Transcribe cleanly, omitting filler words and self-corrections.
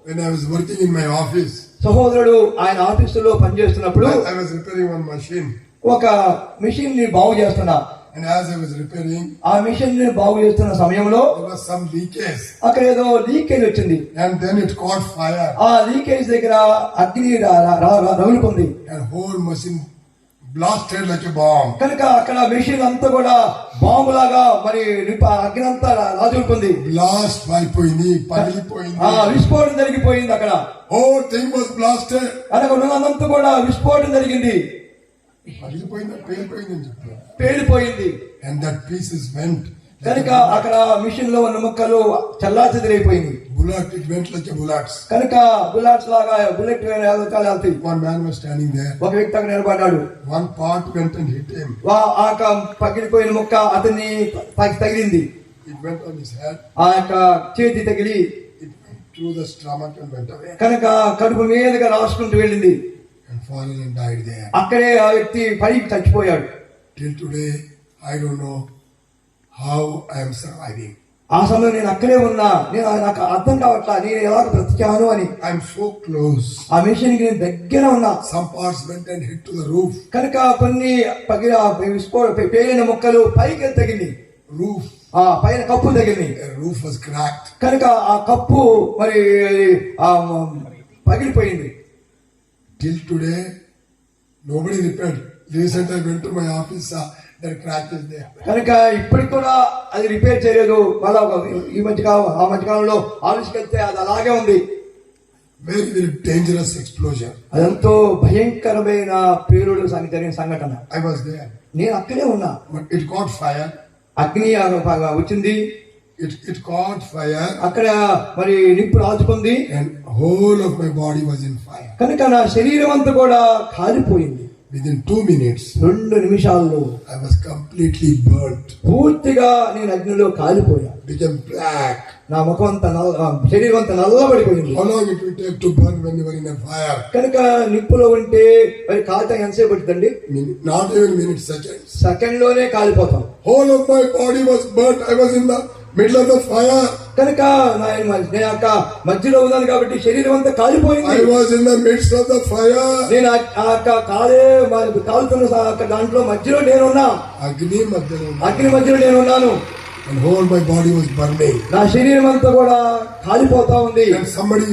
when I was working in my office, సహోదరుడు ఆయన ఆఫీసులో పనిచేస్తున్నప్పుడు I was repairing one machine, ఒక మిషన్ ని బాగు చేస్తున్నా. and as I was repairing, ఆ మిషన్ ని బాగు చేస్తున్న సమయంలో there was some leakage, అక్కడ ఏదో లీకేజ్ వచ్చింది. and then it caught fire, ఆ లీకేజ్ దగ్గర అగ్ని రగులుకుంది. and whole machine blasted like a bomb. కనుక అక్కడ మెషిన్ అంతా కూడా బాంబు లాగా మరి అగ్ని అంతా రాజుకుంది. Blast అయిపోయింది, పగిలిపోయింది. విస్ఫోటం జరిగిపోయింది. అక్కడ whole thing was blasted. అక్కడ ఉన్నదంతా కూడా విస్ఫోటం జరిగింది. పగిలిపోయింది, పేలిపోయిందని చెప్పారు. పేలిపోయింది. And that pieces went. కనుక అక్కడ మిషన్ లో ఉన్న ముక్కలు చల్లాచెదిరైపోయింది. Bullet, it went like a bullets. కనుక బుల్లెట్స్ లాగా బుల్లెట్ వెళ్తాయి. One man was standing there. ఒక వ్యక్తి అక్కడ నిలబడ్డాడు. One part went and hit him. ఆ పగిలిపోయిన ముక్క అతన్ని తగిలింది. It went on his head. ఆ యొక్క చేతి తగిలి It went through the stomach and went away. కనుక కడుపు మీదుగా రాసుకుంటూ వెళ్ళింది. And fallen and died there. అక్కడే ఆ వ్యక్తి పడికి చచ్చిపోయాడు. Till today, I don't know how I am surviving. ఆ సమయంలో నేను అక్కడే ఉన్నా. నాకు అర్థం కావట్లా నేను ఎలా బ్రతికాను అని. I am so close. ఆ మిషన్ కి నేను దగ్గర ఉన్నా. Some parts went and hit to the roof. కనుక కొన్ని పేలిన ముక్కలు పైకి తగిలి Roof. ఆ పైన కప్పు తగిలి. The roof was cracked. కనుక ఆ కప్పు మరి పగిలిపోయింది. Till today, nobody repaired. Recently, I went to my office. That crack is there. కనుక ఇప్పటికి కూడా అది రిపేర్ చేయలేదు. మళ్ళా ఈ మధ్యకాలంలో ఆలోచిస్తే అది అలాగే ఉంది. Very, very dangerous explosion. అదంతో భయంకరమైన పేలుడు జరిగిన సంఘటన. I was there. నేను అక్కడే ఉన్నా. But it caught fire. అగ్ని వచ్చింది. It caught fire. అక్కడ మరి నిప్పు రాజుకుంది. And whole of my body was in fire. కనుక నా శరీరం అంతా కూడా కాలిపోయింది. Within 2 minutes, 2 నిమిషాల్లో I was completely burnt. పూర్తిగా నేను అగ్నిలో కాలిపోయా. Became black. నా ముఖం అంతా శరీరం అంతా నల్లబడిపోయింది. How long it will take to burn when you are in a fire? కనుక నిప్పులో ఉంటే మరి కాలుతా ఎంతసేపు పడుతుందండి? Not even minutes, seconds. Second లోనే కాలిపోతాం. Whole of my body was burnt. I was in the middle of the fire. కనుక నేను అక్క మధ్యలో ఉన్నాను కాబట్టి శరీరం అంతా కాలిపోయింది. I was in the midst of the fire. నేను కాలుతున్న దాంట్లో మధ్యలో నేనున్నా. అగ్ని మధ్యలో నేనున్నాను. And whole my body was burning. నా శరీరం అంతా కూడా కాలిపోతా ఉంది. And somebody